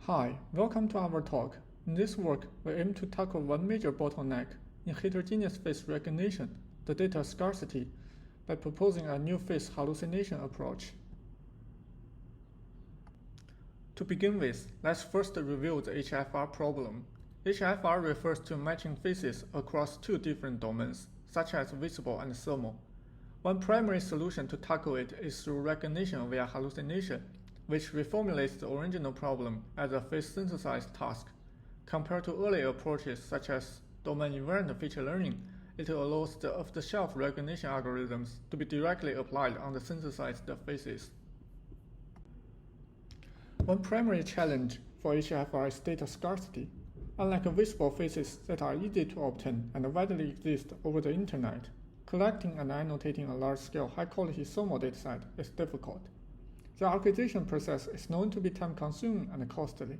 Hi, welcome to our talk. In this work, we aim to tackle one major bottleneck in heterogeneous face recognition, the data scarcity, by proposing a new face hallucination approach. To begin with, let's first review the HFR problem. HFR refers to matching faces across two different domains, such as visible and thermal. One primary solution to tackle it is through recognition via hallucination, which reformulates the original problem as a face-synthesized task. Compared to earlier approaches such as domain-invariant feature learning, it allows the off-the-shelf recognition algorithms to be directly applied on the synthesized faces. One primary challenge for HFR is data scarcity. Unlike visible faces that are easy to obtain and widely exist over the internet, collecting and annotating a large-scale, high-quality thermal dataset is difficult. The acquisition process is known to be time-consuming and costly.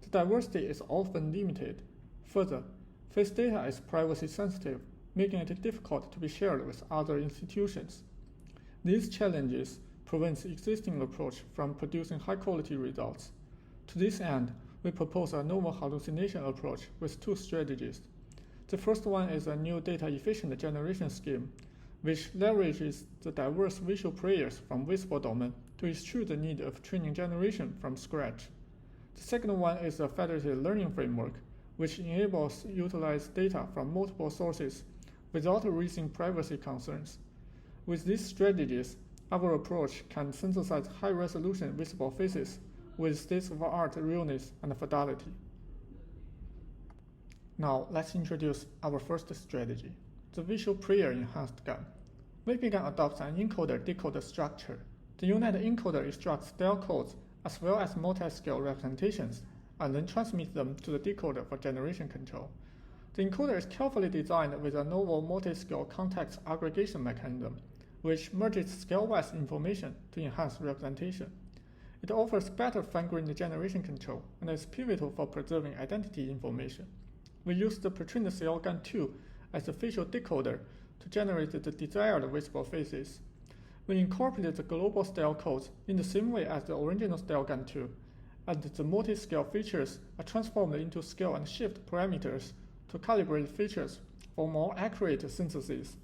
The diversity is often limited. Further, face data is privacy-sensitive, making it difficult to be shared with other institutions. These challenges prevent the existing approach from producing high-quality results. To this end, we propose a novel hallucination approach with two strategies. The first one is a new data-efficient generation scheme, which leverages the diverse visual players from visible domain to eschew the need of training generation from scratch. The second one is a federated learning framework, which enables utilize data from multiple sources without raising privacy concerns. With these strategies, our approach can synthesize high-resolution visible faces with state-of-the-art realness and fidelity. Now, let's introduce our first strategy, the visual player enhanced GAN. VPGAN adopts an encoder-decoder structure. The unit encoder extracts style codes as well as multi-scale representations, and then transmits them to the decoder for generation control. The encoder is carefully designed with a novel multi-scale context aggregation mechanism, which merges scale-wise information to enhance representation. It offers better fine-grained generation control and is pivotal for preserving identity information. We use the pre-trained CLGAN2 as a facial decoder to generate the desired visible faces. We incorporate the global style codes in the same way as the original CLGAN2, and the multi-scale features are transformed into scale and shift parameters to calibrate features for more accurate synthesis.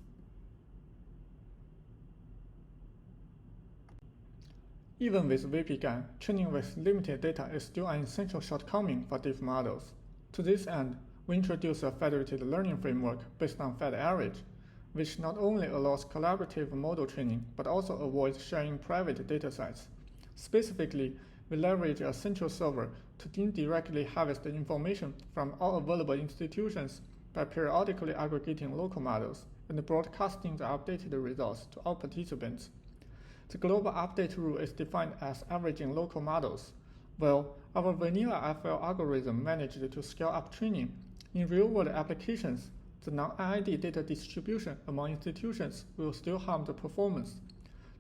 Even with VPGAN, training with limited data is still an essential shortcoming for deep models. To this end, we introduce a federated learning framework based on Federated, which not only allows collaborative model training but also avoids sharing private datasets. Specifically, we leverage a central server to indirectly harvest the information from all available institutions by periodically aggregating local models and broadcasting the updated results to all participants. The global update rule is defined as averaging local models, while our vanilla FL algorithm managed to scale up training. In real-world applications, the non-IID data distribution among institutions will still harm the performance.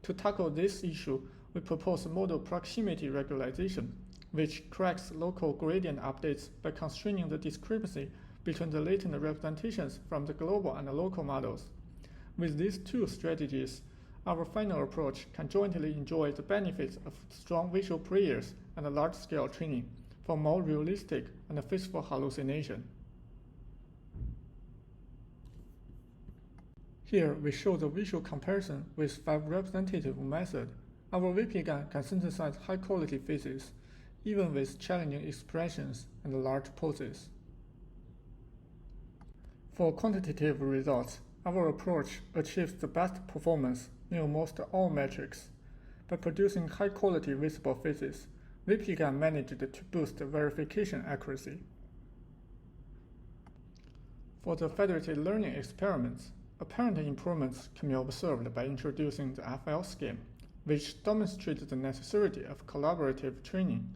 To tackle this issue, we propose model proximity regularization, which corrects local gradient updates by constraining the discrepancy between the latent representations from the global and the local models. With these two strategies, our final approach can jointly enjoy the benefits of strong visual players and large-scale training for more realistic and faithful hallucination. Here we show the visual comparison with 5 representative method. Our VPGAN can synthesize high-quality faces, even with challenging expressions and large poses. For quantitative results, our approach achieves the best performance in almost all metrics. By producing high-quality visible faces, VPGAN managed to boost verification accuracy. For the federated learning experiments, apparent improvements can be observed by introducing the FL scheme, which demonstrates the necessity of collaborative training.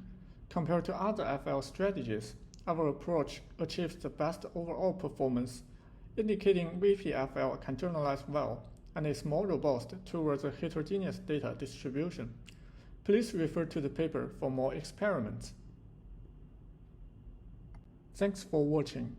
Compared to other FL strategies, our approach achieves the best overall performance, indicating VPFL can generalize well and is more robust towards a heterogeneous data distribution. Please refer to the paper for more experiments. Thanks for watching.